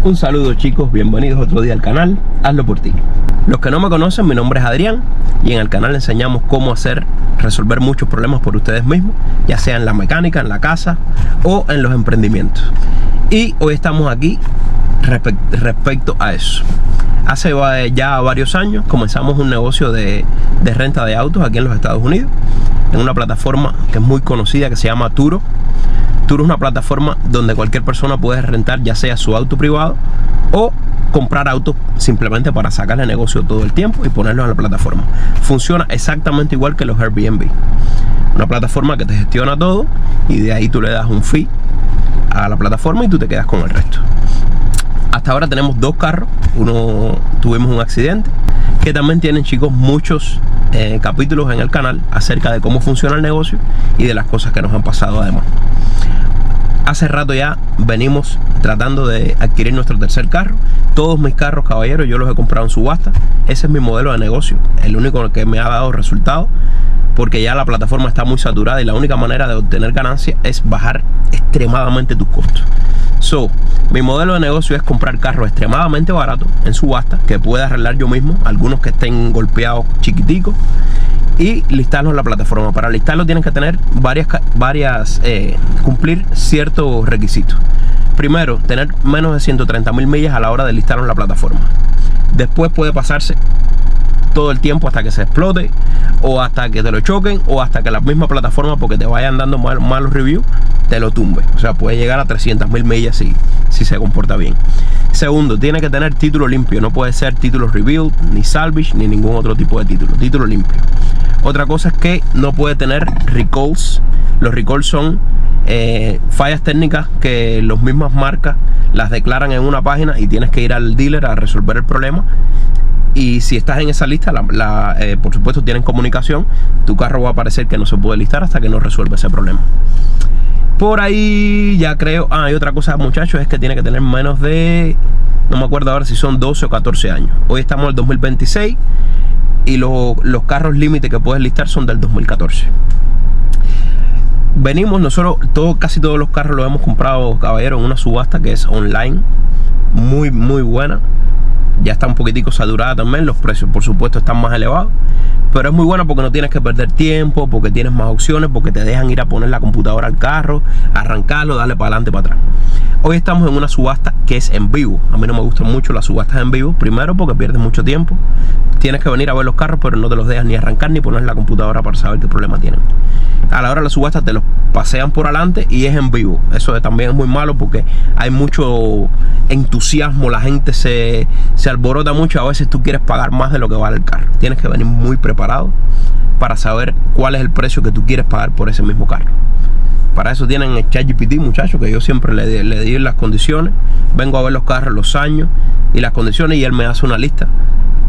Un saludo chicos, bienvenidos otro día al canal, hazlo por ti. Los que no me conocen, mi nombre es Adrián y en el canal enseñamos cómo resolver muchos problemas por ustedes mismos, ya sea en la mecánica, en la casa o en los emprendimientos. Y hoy estamos aquí respecto a eso. Hace ya varios años comenzamos un negocio de renta de autos aquí en los Estados Unidos, en una plataforma que es muy conocida que se llama Turo. Turo es una plataforma donde cualquier persona puede rentar ya sea su auto privado o comprar autos simplemente para sacarle negocio todo el tiempo y ponerlos en la plataforma. Funciona exactamente igual que los Airbnb. Una plataforma que te gestiona todo y de ahí tú le das un fee a la plataforma y tú te quedas con el resto. Hasta ahora tenemos dos carros. Tuvimos un accidente, que también tienen chicos muchos capítulos en el canal acerca de cómo funciona el negocio y de las cosas que nos han pasado además. Hace rato ya venimos tratando de adquirir nuestro tercer carro. Todos mis carros, caballeros, yo los he comprado en subasta. Ese es mi modelo de negocio, el único que me ha dado resultado, porque ya la plataforma está muy saturada y la única manera de obtener ganancias es bajar extremadamente tus costos. Mi modelo de negocio es comprar carros extremadamente baratos en subasta, que pueda arreglar yo mismo, algunos que estén golpeados chiquiticos, y listarlos en la plataforma. Para listarlo tienes que tener cumplir ciertos requisitos. Primero, tener menos de 130,000 millas a la hora de listarlo en la plataforma. Después puede pasarse todo el tiempo hasta que se explote, o hasta que te lo choquen, o hasta que la misma plataforma, porque te vayan dando malos reviews, te lo tumbe. O sea, puede llegar a 300,000 millas si se comporta bien. Segundo, tiene que tener título limpio. No puede ser título rebuild, ni salvage, ni ningún otro tipo de título limpio. Otra cosa es que no puede tener recalls. Los recalls son fallas técnicas que las mismas marcas las declaran en una página y tienes que ir al dealer a resolver el problema. Y si estás en esa lista, por supuesto tienen comunicación. Tu carro va a aparecer que no se puede listar hasta que no resuelva ese problema. Por ahí ya creo. Y otra cosa, muchachos, es que tiene que tener menos de, no me acuerdo ahora si son 12 o 14 años. Hoy estamos en el 2026 y los carros límite que puedes listar son del 2014. Venimos nosotros, casi todos los carros los hemos comprado, caballero, en una subasta que es online, muy buena. Ya está un poquitico saturada también, los precios por supuesto están más elevados, pero es muy bueno porque no tienes que perder tiempo, porque tienes más opciones, porque te dejan ir a poner la computadora al carro, arrancarlo, darle para adelante, para atrás. Hoy estamos en una subasta que es en vivo. A mí no me gustan mucho las subastas en vivo, primero porque pierdes mucho tiempo, tienes que venir a ver los carros, pero no te los dejas ni arrancar ni poner la computadora para saber qué problema tienen. A la hora de la subasta te los pasean por adelante y es en vivo. Eso también es muy malo porque hay mucho entusiasmo, la gente se alborota mucho. A veces tú quieres pagar más de lo que vale el carro. Tienes que venir muy preparado para saber cuál es el precio que tú quieres pagar por ese mismo carro. Para eso tienen el ChatGPT, muchachos, que yo siempre le di las condiciones. Vengo a ver los carros, los años y las condiciones, y él me hace una lista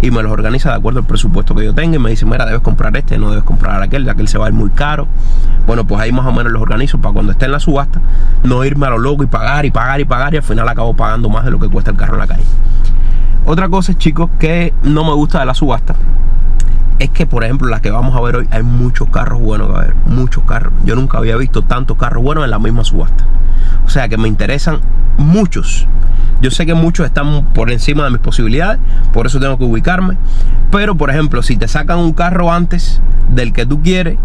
y me los organiza de acuerdo al presupuesto que yo tenga y me dice, mira, debes comprar no debes comprar aquel se va a ir muy caro. Bueno, pues ahí más o menos los organizo para cuando esté en la subasta no irme a lo loco y pagar y al final acabo pagando más de lo que cuesta el carro en la calle. Otra cosa, chicos, que no me gusta de la subasta es que, por ejemplo, la que vamos a ver hoy, hay muchos carros buenos, a ver, muchos carros. Yo nunca había visto tantos carros buenos en la misma subasta. O sea que me interesan muchos. Yo sé que muchos están por encima de mis posibilidades, por eso tengo que ubicarme. Pero, por ejemplo, si te sacan un carro antes del que tú quieres,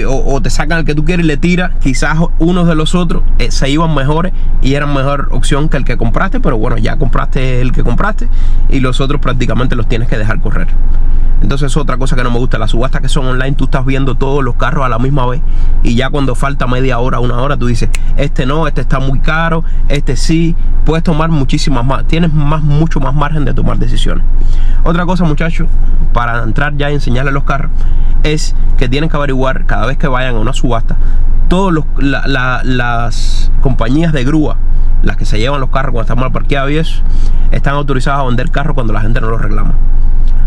o te sacan el que tú quieres y le tiras, quizás unos de los otros se iban mejores y eran mejor opción que el que compraste, pero bueno, ya compraste el que compraste y los otros prácticamente los tienes que dejar correr. Entonces es otra cosa que no me gusta. Las subastas que son online, tú estás viendo todos los carros a la misma vez y ya cuando falta media hora, una hora, tú dices, este no, este está muy caro, este sí. Puedes tomar muchísimas más, tienes mucho más margen de tomar decisiones. Otra cosa, muchachos, para entrar ya y enseñarles los carros, es que tienen que averiguar cada vez que vayan a una subasta, todas las compañías de grúa, las que se llevan los carros cuando están mal parqueados y eso, están autorizadas a vender carros cuando la gente no los reclama,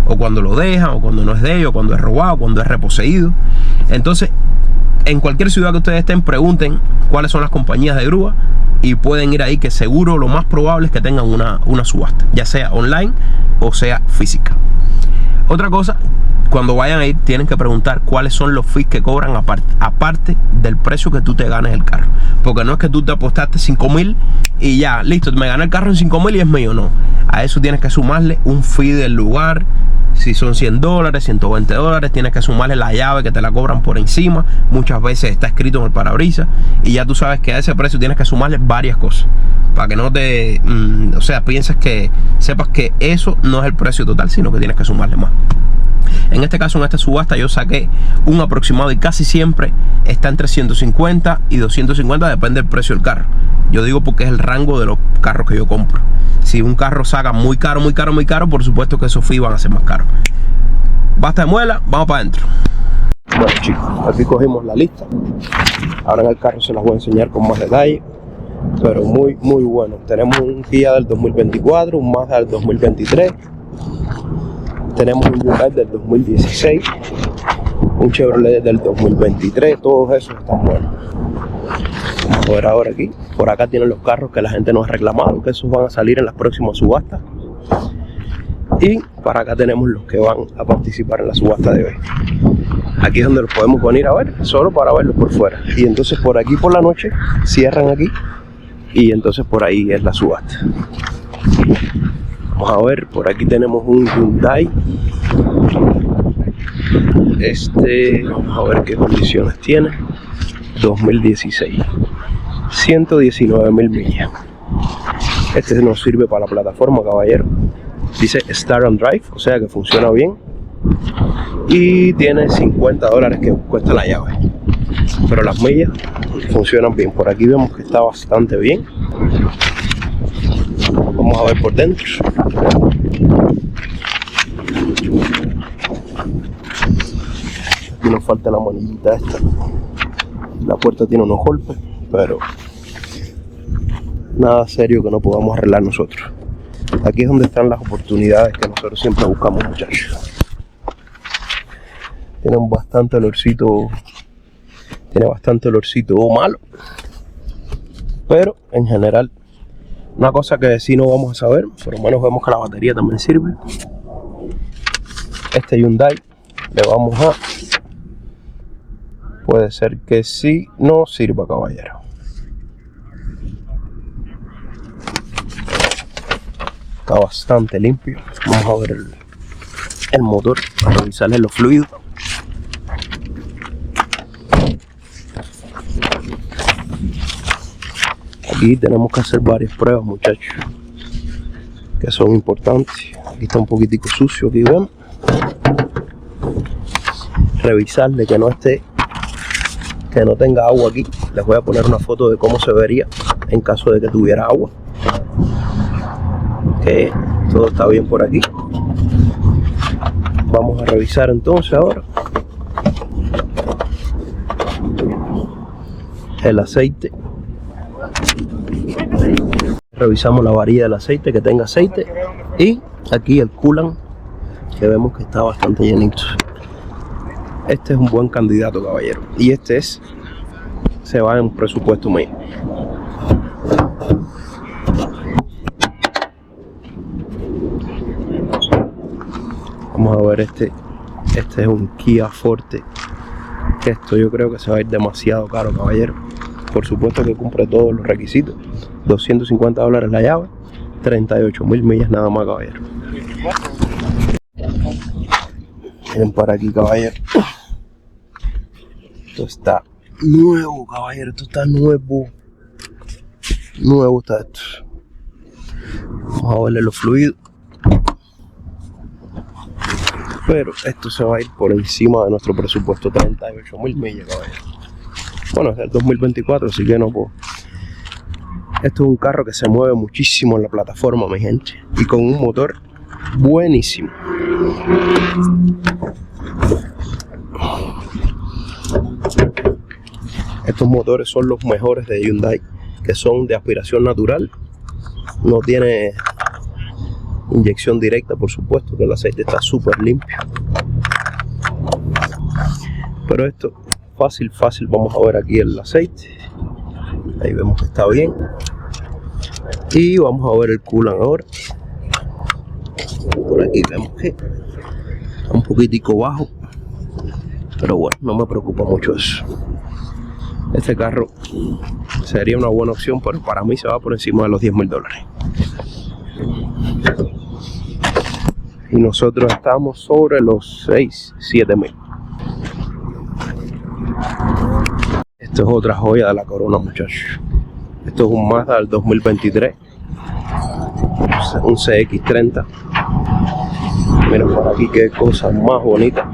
o cuando lo dejan, o cuando no es de ellos, cuando es robado, cuando es reposeído. Entonces, en cualquier ciudad que ustedes estén, pregunten cuáles son las compañías de grúa y pueden ir ahí, que seguro lo más probable es que tengan una subasta, ya sea online o sea física. Otra cosa, cuando vayan a ir tienen que preguntar cuáles son los fees que cobran aparte del precio que tú te ganes el carro. Porque no es que tú te apostaste 5.000 y ya, listo, me gané el carro en 5.000 y es mío, no. A eso tienes que sumarle un fee del lugar. Si son $100, $120, tienes que sumarle la llave que te la cobran por encima. Muchas veces está escrito en el parabrisas. Y ya tú sabes que a ese precio tienes que sumarle varias cosas. Para que no te... o sea, sepas que eso no es el precio total, sino que tienes que sumarle más. En este caso, en esta subasta, yo saqué un aproximado y casi siempre está entre 150 y 250, depende del precio del carro. Yo digo porque es el rango de los carros que yo compro. Si un carro saca muy caro, por supuesto que esos fees van a ser más caros. Basta de muela, vamos para adentro. Bueno, chicos, aquí cogimos la lista. Ahora en el carro se las voy a enseñar con más detalle, pero muy bueno. Tenemos un Kia del 2024, un Mazda del 2023, tenemos un Hyundai del 2016, un Chevrolet del 2023, todos esos están buenos. Vamos a ver ahora aquí. Por acá tienen los carros que la gente nos ha reclamado, que esos van a salir en las próximas subastas. Y para acá tenemos los que van a participar en la subasta de hoy. Aquí es donde los podemos venir a ver, solo para verlos por fuera. Y entonces por aquí por la noche cierran aquí y entonces por ahí es la subasta. Vamos a ver, por aquí tenemos un Hyundai. Vamos a ver qué condiciones tiene. 2016, 119.000 millas. Este nos sirve para la plataforma, caballero. Dice Start and Drive, o sea que funciona bien. Y tiene $50 que cuesta la llave. Pero las millas funcionan bien. Por aquí vemos que está bastante bien. Vamos a ver por dentro. Aquí nos falta la manillita esta. La puerta tiene unos golpes, pero nada serio que no podamos arreglar nosotros. Aquí es donde están las oportunidades que nosotros siempre buscamos, muchachos. Tienen bastante olorcito. Tiene bastante olorcito malo. Pero en general, una cosa que sí no vamos a saber, por lo menos vemos que la batería también sirve. Este Hyundai le vamos a... Puede ser que sí no sirva, caballero. Está bastante limpio. Vamos a ver el motor para revisarle los fluidos. Aquí tenemos que hacer varias pruebas, muchachos, que son importantes. Aquí está un poquitico sucio, aquí ven. Revisarle que no esté, que no tenga agua aquí. Les voy a poner una foto de cómo se vería en caso de que tuviera agua. Ok, todo está bien por aquí. Vamos a revisar entonces ahora el aceite. Revisamos la varilla del aceite, que tenga aceite. Y aquí el coolant, que vemos que está bastante llenito. Este es un buen candidato, caballero. Y este se va en un presupuesto mío. Vamos a ver este es un Kia Forte. Esto yo creo que se va a ir demasiado caro, caballero. Por supuesto que cumple todos los requisitos. $250 la llave, 38.000 millas nada más, caballero. Miren para aquí, caballero. Esto está nuevo, caballero. Esto está nuevo. Nuevo está esto. Vamos a verle los fluidos. Pero esto se va a ir por encima de nuestro presupuesto, 38.000 millas, caballero. Bueno, es el 2024, así que no puedo. Esto es un carro que se mueve muchísimo en la plataforma, mi gente. Y con un motor buenísimo. Estos motores son los mejores de Hyundai, que son de aspiración natural. No tiene inyección directa, por supuesto, que el aceite está súper limpio. Pero esto, fácil, vamos a ver aquí el aceite. Ahí vemos que está bien. Y vamos a ver el coolant ahora. Por aquí vemos que un poquitico bajo, pero bueno, no me preocupa mucho eso. Este carro sería una buena opción, pero para mí se va por encima de los $10,000. Y nosotros estamos sobre los 6-7 mil. Esto es otra joya de la corona, muchachos. Esto es un Mazda del 2023, un CX-30. Miren por aquí qué cosa más bonita.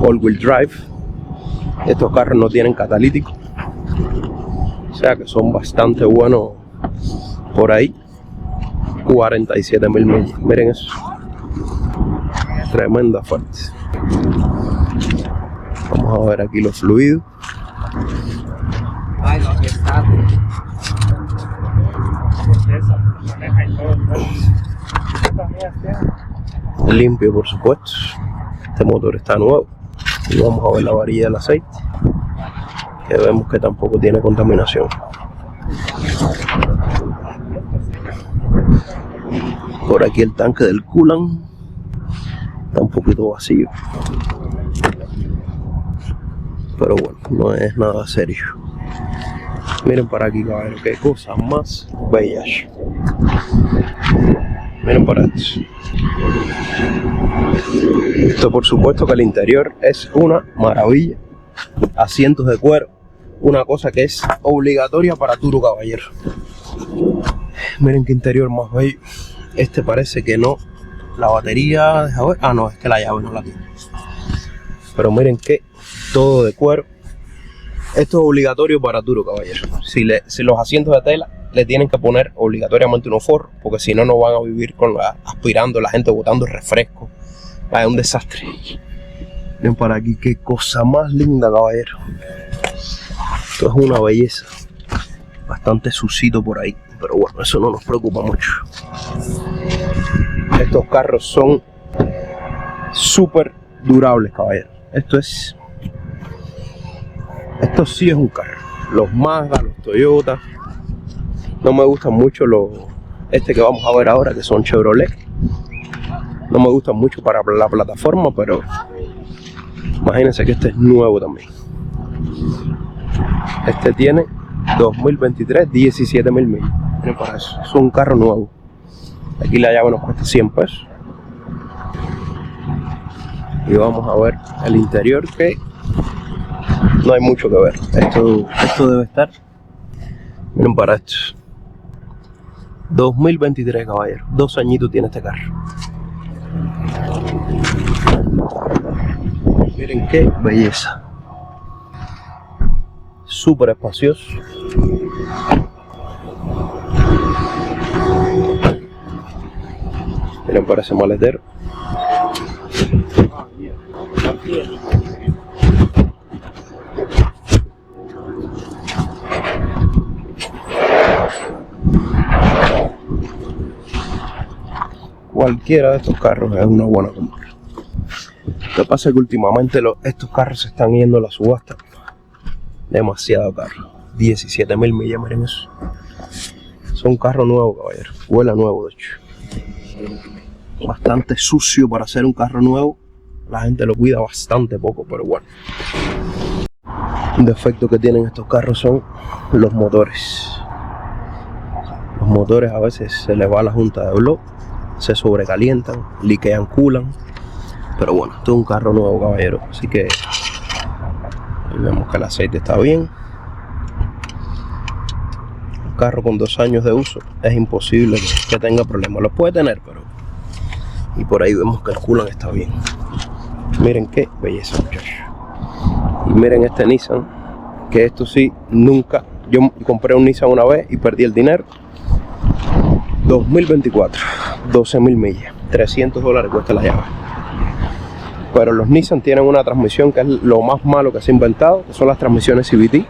All-wheel drive. Estos carros no tienen catalítico, o sea que son bastante buenos por ahí. 47,000 millas. Miren eso. Tremenda fuerte. Vamos a ver aquí los fluidos. Limpio, por supuesto. Este motor está nuevo. Y vamos a ver la varilla del aceite, que vemos que tampoco tiene contaminación. Por aquí el tanque del coolant está un poquito vacío, pero bueno, no es nada serio. Miren para aquí, caballeros, qué cosas más bellas. Miren para esto. Esto, por supuesto que el interior es una maravilla. Asientos de cuero, una cosa que es obligatoria para Turo, caballero. Miren qué interior más bello. Este parece que no. La batería, deja ver. Ah, no, es que la llave no la tiene. Pero miren que todo de cuero. Esto es obligatorio para Turo, caballero. Si los asientos de tela le tienen que poner obligatoriamente unos forros, porque si no, no van a vivir con aspirando, la gente botando refresco. Es un desastre. Miren para aquí qué cosa más linda, caballero. Esto es una belleza. Bastante sucito por ahí, pero bueno, eso no nos preocupa mucho. Estos carros son súper durables, caballero. Esto sí es un carro. Los Mazda, los Toyota. No me gustan mucho que vamos a ver ahora, que son Chevrolet. No me gustan mucho para la plataforma, pero imagínense que este es nuevo también. Este tiene 2023, 17,000 millas. Miren para eso, es un carro nuevo. Aquí la llave nos cuesta 100 pesos. Y vamos a ver el interior, que no hay mucho que ver. Esto debe estar. Miren para esto. 2023, caballero. 2 añitos tiene este carro. Miren qué belleza. Súper espacioso. Miren para ese maletero. Cualquiera de estos carros es una buena compra. Lo que pasa es que últimamente estos carros se están yendo a la subasta. Demasiado carro. 17,000 millas, miren eso. Es un carro nuevo, caballero. Huele nuevo, de hecho. Bastante sucio para ser un carro nuevo. La gente lo cuida bastante poco, pero bueno. Un defecto que tienen estos carros son los motores. Los motores a veces se les va la junta de bloque, se sobrecalientan, liquean coolant. Pero bueno, esto es un carro nuevo, caballero. Así que ahí vemos que el aceite está bien. Un carro con 2 años de uso es imposible que tenga problemas. Los puede tener, pero... Y por ahí vemos que el coolant está bien. Miren qué belleza, muchachos. Y miren este Nissan, que esto sí, nunca... Yo compré un Nissan una vez y perdí el dinero. 2024, 12,000 millas, $300 cuesta la llave. Pero los Nissan tienen una transmisión que es lo más malo que se ha inventado, que son las transmisiones CVT,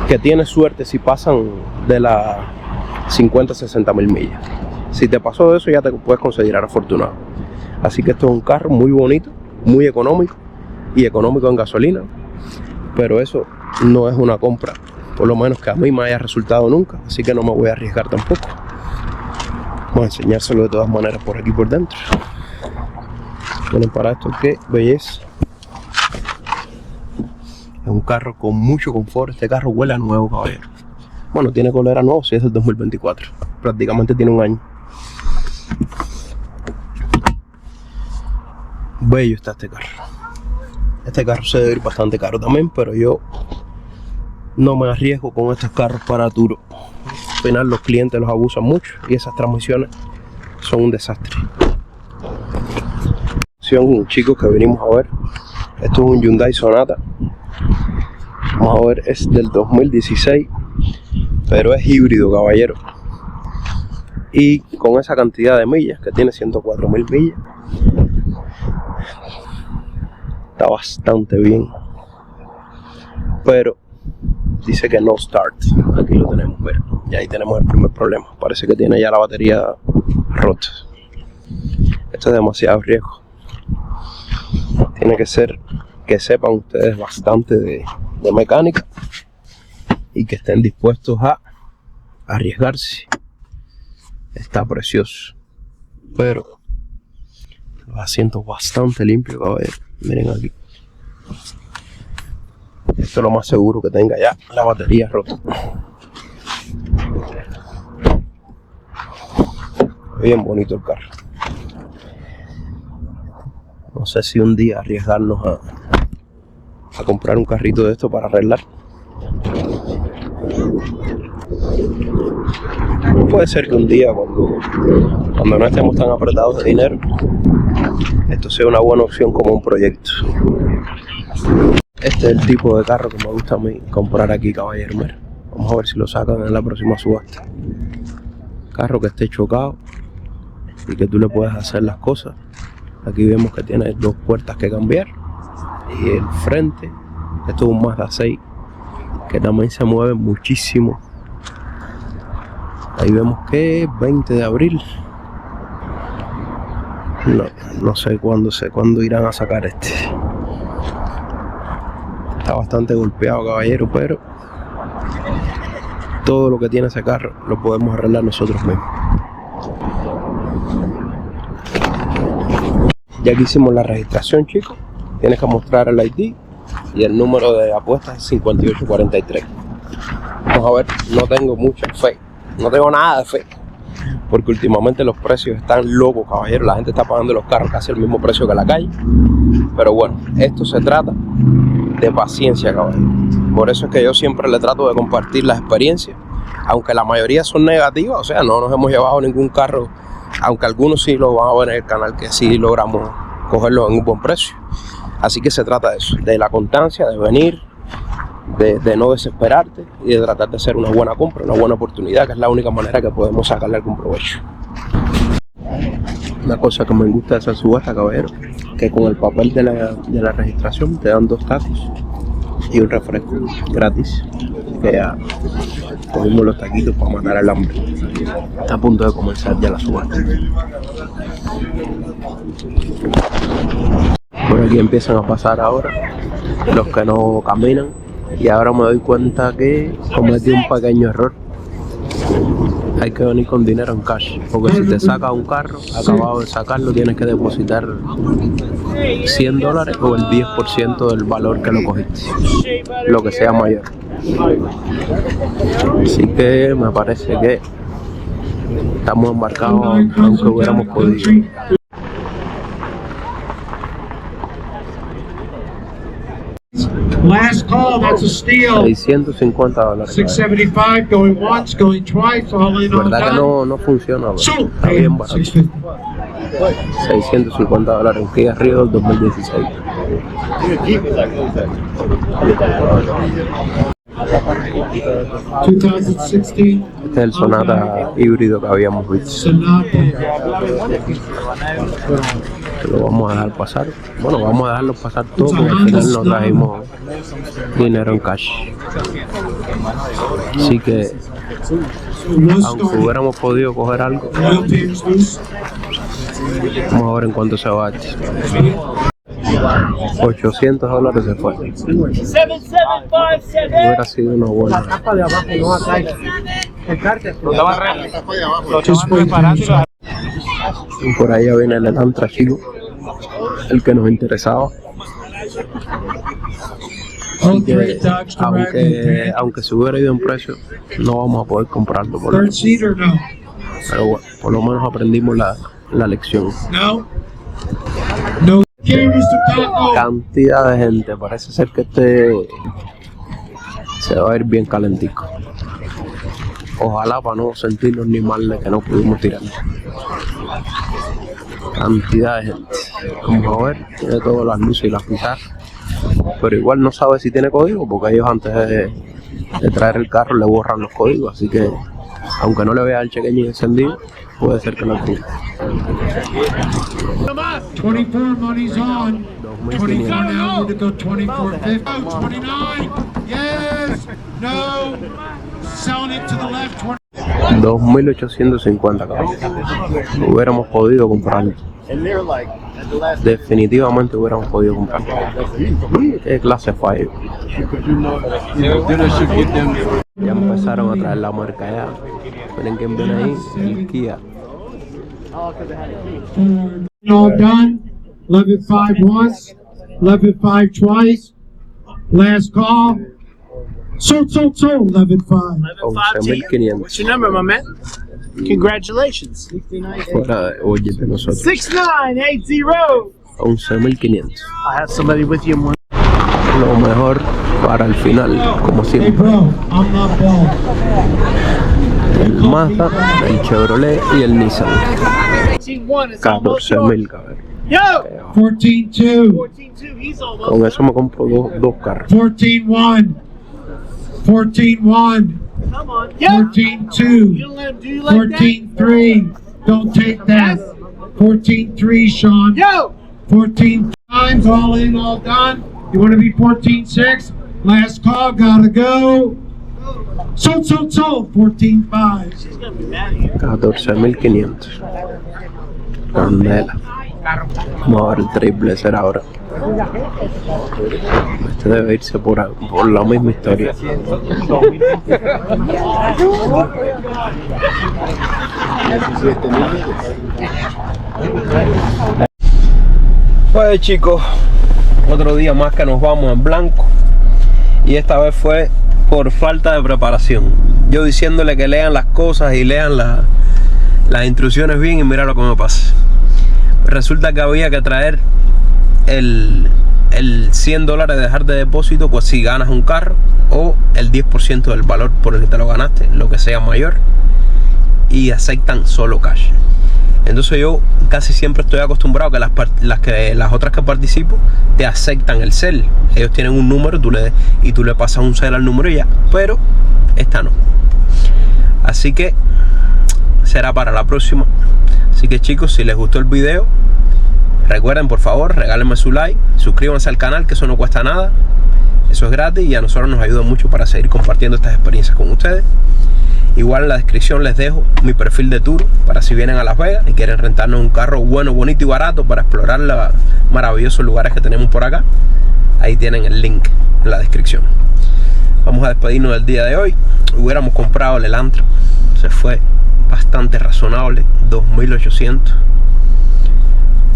que tienes suerte si pasan de las 50-60,000 millas. Si te pasó eso, ya te puedes considerar afortunado. Así que esto es un carro muy bonito, muy económico y económico en gasolina, pero eso no es una compra, por lo menos que a mí me haya resultado nunca, así que no me voy a arriesgar tampoco. Vamos a enseñárselo de todas maneras por aquí por dentro. Miren para esto, qué belleza. Es un carro con mucho confort. Este carro huele a nuevo, caballero. Bueno, tiene color a nuevo, si es del 2024. Prácticamente tiene un año. Bello está este carro. Este carro se debe ir bastante caro también, pero yo no me arriesgo con estos carros para Turo. Al final los clientes los abusan mucho y esas transmisiones son un desastre. Chicos, que venimos a ver, esto es un Hyundai Sonata. Vamos a ver, es del 2016, pero es híbrido, caballero. Y con esa cantidad de millas, que tiene 104.000 millas, está bastante bien. Pero dice que no start. Aquí lo tenemos, mira. Y ahí tenemos el primer problema. Parece que tiene ya la batería rota. Esto es demasiado riesgo. Tiene que ser que sepan ustedes bastante de mecánica y que estén dispuestos a arriesgarse. Está precioso, pero los asientos bastante limpios, caballero. Miren aquí. Esto es lo más seguro, que tenga ya la batería rota. Bien bonito el carro. No sé si un día arriesgarnos a comprar un carrito de esto para arreglar. Puede ser que un día, cuando no estemos tan apretados de dinero, esto sea una buena opción como un proyecto. Este es el tipo de carro que me gusta a mí comprar aquí, caballero. Mira, vamos a ver si lo sacan en la próxima subasta. Carro que esté chocado y que tú le puedas hacer las cosas. Aquí vemos que tiene dos puertas que cambiar y el frente, esto es un Mazda 6 que también se mueve muchísimo. Ahí vemos que es 20 de abril. No sé cuándo irán a sacar este. Está bastante golpeado, caballero, pero todo lo que tiene ese carro lo podemos arreglar nosotros mismos. Ya que hicimos la registración, chicos, tienes que mostrar el ID y el número de apuestas es 5843. Vamos a ver, no tengo mucha fe, no tengo nada de fe, porque últimamente los precios están locos, caballero. La gente está pagando los carros casi el mismo precio que la calle. Pero bueno, esto se trata de paciencia, caballero. Por eso es que yo siempre le trato de compartir las experiencias, aunque la mayoría son negativas. O sea, no nos hemos llevado ningún carro, aunque algunos sí lo van a ver en el canal, que sí logramos cogerlos en un buen precio. Así que se trata de eso, de la constancia, de venir, de no desesperarte y de tratar de hacer una buena compra, una buena oportunidad, que es la única manera que podemos sacarle algún provecho. Una cosa que me gusta de esa subasta, caballero, que con el papel de la registración te dan 2 tacos y un refresco gratis, que ya comimos los taquitos para matar el hambre. Está a punto de comenzar ya la subasta. Por aquí empiezan a pasar ahora los que no caminan, y ahora me doy cuenta que cometí un pequeño error. Hay que venir con dinero en cash, porque si te sacas un carro, acabado de sacarlo, tienes que depositar $100 o el 10% del valor que lo cogiste, lo que sea mayor. Así que me parece que estamos embarcados, aunque hubiéramos podido. Last call, that's a steal. $650. 675 going once, going twice, all in, all Verdad que done. no funciona, bro. So, Está bien barato. $650, un Kia Rio del 2016. 2016 Este es el Sonata híbrido que habíamos visto. Sonata. Lo vamos a dejar pasar. Bueno, vamos a dejarlo pasar todo, porque al final no trajimos dinero en cash. Así que, aunque hubiéramos podido coger algo, Oil pans loose. vamos a ver en cuánto se va. $800 se fue. Hubiera sido una buena. Just wait. Y por ahí ya viene el Elantra, chico. el que nos interesaba. Oh, great Dodge Durango. Aunque se hubiera ido en precio, no vamos a poder comprarlo. Third seat or no? Pero bueno, por lo menos aprendimos la lección. No. No. Okay, Mr. Taco. Cantidad de gente, parece ser que se va a ir bien calentico. Ojalá para no sentirnos ni mal de que no pudimos tirar. Cantidad de gente. Vamos a ver, tiene todas las luces y las pizarras. Pero igual no sabe si tiene código porque ellos antes de traer el carro le borran los códigos. Así que aunque no le vea el chequeño encendido, puede ser que lo tenga. 24 money's on. 24 now, we're going to go 24.50. 29. Yes. No. Selling it to the left. 2.850, cabrón. Hubiéramos podido comprarlo. Definitivamente hubiéramos podido comprarlo. ¿Qué clase fue? Ya empezaron a traer la marca ya. Miren quién viene ahí, el Kia. All done. 11.5 once. 11.5 twice. Last call. Sold. 11.5. 11.500. What's your number, my man? Congratulations. Fuera de oye de nosotros. 6980. 11.500. I have somebody with you. Lo mejor para el final, como Hey, siempre. bro. I'm not bald. El Mazda, el Chevrolet y el Nissan. 14.000, cabrón. Yo! 14.2. 14-2. He's almost. Con eso me compro dos carros. 14.1. 14.1. Come on. Yo! 14.2. You don't let him do you like that? 14.3. Don't take that. 14.3, Sean. Yo! 14 times, all in, all done. You want to be 14.6? Last call, gotta go. Sold. 14.5. She's gonna be mad at you. 14.500. Candela. Vamos a ver el triple ser ahora. Este debe irse por la misma historia. Pues chicos, otro día más que nos vamos en blanco. Y esta vez fue por falta de preparación. Yo diciéndole que lean las cosas y lean las instrucciones bien, y mira lo que me pasa. Resulta que había que traer el $100 de dejar de depósito, pues si ganas un carro, o el 10% del valor por el que te lo ganaste, lo que sea mayor, y aceptan solo cash. Entonces yo casi siempre estoy acostumbrado que las otras que participo te aceptan el cel. Ellos tienen un número, tú le pasas un cel al número y ya, pero esta no. Así que será para la próxima. Así que chicos, si les gustó el video, recuerden, por favor, regálenme su like, suscríbanse al canal, que eso no cuesta nada, eso es gratis y a nosotros nos ayuda mucho para seguir compartiendo estas experiencias con ustedes. Igual en la descripción les dejo mi perfil de tour para si vienen a Las Vegas y quieren rentarnos un carro bueno, bonito y barato para explorar los maravillosos lugares que tenemos por acá. Ahí tienen el link en la descripción. Vamos a despedirnos del día de hoy. Hubiéramos comprado el Elantra, se fue bastante razonable, 2.800.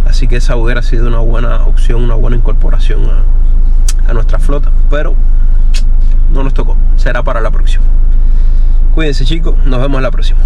Así que esa hubiera sido una buena opción, una buena incorporación a nuestra flota, pero no nos tocó, será para la próxima. Cuídense chicos, nos vemos en la próxima.